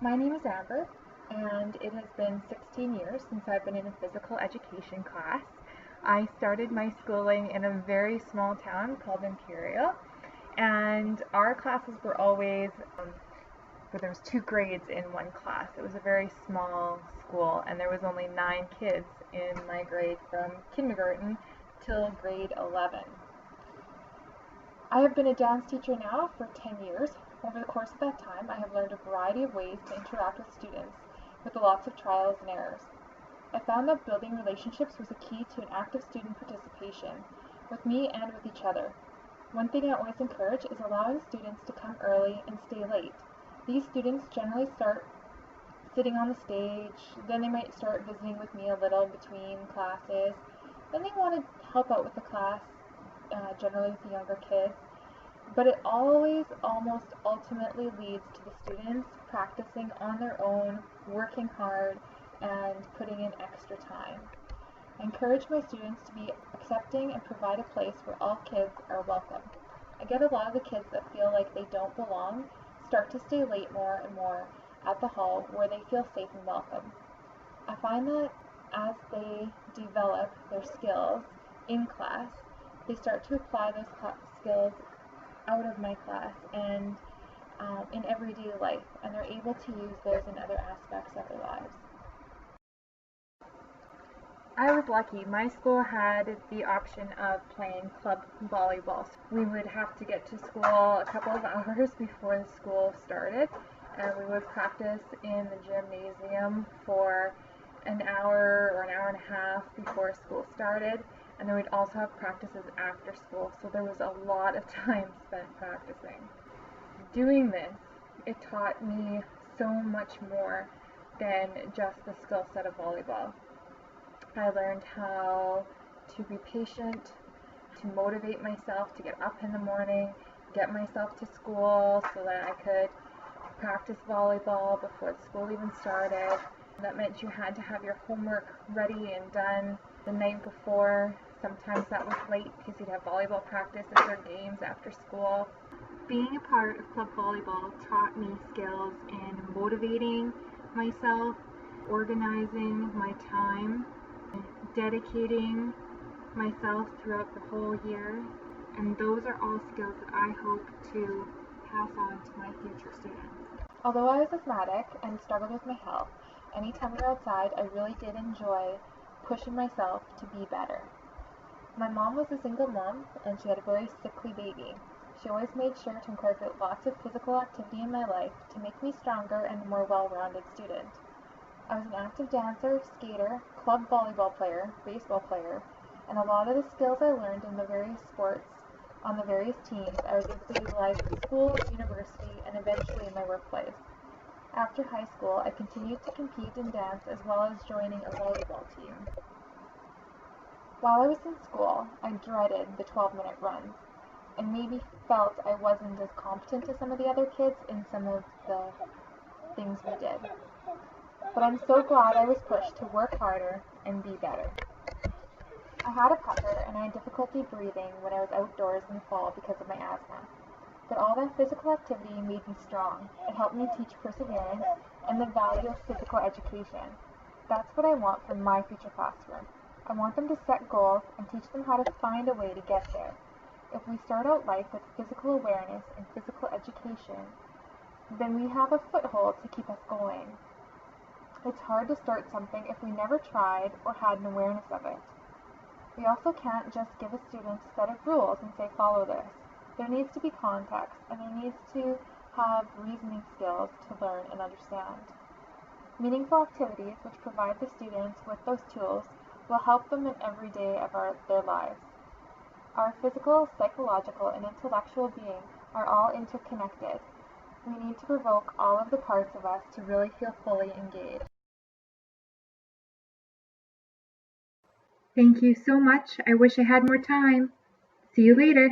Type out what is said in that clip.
My name is Amber, and it has been 16 years since I've been in a physical education class. I started my schooling in a very small town called Imperial, and our classes were always where there was two grades in one class. It was a very small school, and there was only 9 kids in my grade from kindergarten till grade 11. I have been a dance teacher now for 10 years. Over the course of that time, I have learned a variety of ways to interact with students with lots of trials and errors. I found that building relationships was a key to an active student participation, with me and with each other. One thing I always encourage is allowing students to come early and stay late. These students generally start sitting on the stage, then they might start visiting with me a little between classes, then they want to help out with the class, generally with the younger kids. But it always almost ultimately leads to the students practicing on their own, working hard, and putting in extra time. I encourage my students to be accepting and provide a place where all kids are welcome. I get a lot of the kids that feel like they don't belong start to stay late more and more at the hall where they feel safe and welcome. I find that as they develop their skills in class, they start to apply those skills out of my class and in everyday life, and they're able to use those in other aspects of their lives. I was lucky. My school had the option of playing club volleyball. We would have to get to school a couple of hours before the school started, and we would practice in the gymnasium for an hour or an hour and a half before school started, and then we'd also have practices after school, so there was a lot of time spent practicing. Doing this, it taught me so much more than just the skill set of volleyball. I learned how to be patient, to motivate myself to get up in the morning, get myself to school so that I could practice volleyball before the school even started. That meant you had to have your homework ready and done the night before. Sometimes that was late because you'd have volleyball practices or games after school. Being a part of club volleyball taught me skills in motivating myself, organizing my time, dedicating myself throughout the whole year, and those are all skills that I hope to pass on to my future students. Although I was asthmatic and struggled with my health, anytime we were outside, I really did enjoy pushing myself to be better. My mom was a single mom, and she had a very sickly baby. She always made sure to incorporate lots of physical activity in my life to make me stronger and a more well-rounded student. I was an active dancer, skater, club volleyball player, baseball player, and a lot of the skills I learned in the various sports on the various teams I was able to utilize at school, university, and eventually in my workplace. After high school, I continued to compete in dance as well as joining a volleyball team. While I was in school, I dreaded the 12-minute runs and maybe felt I wasn't as competent as some of the other kids in some of the things we did. But I'm so glad I was pushed to work harder and be better. I had a pucker and I had difficulty breathing when I was outdoors in the fall because of my asthma. But all that physical activity made me strong. It helped me teach perseverance and the value of physical education. That's what I want for my future classroom. I want them to set goals and teach them how to find a way to get there. If we start out life with physical awareness and physical education, then we have a foothold to keep us going. It's hard to start something if we never tried or had an awareness of it. We also can't just give a student a set of rules and say follow this. There needs to be context, and there needs to have reasoning skills to learn and understand. Meaningful activities which provide the students with those tools will help them in every day of their lives. Our physical, psychological, and intellectual being are all interconnected. We need to provoke all of the parts of us to really feel fully engaged. Thank you so much. I wish I had more time. See you later.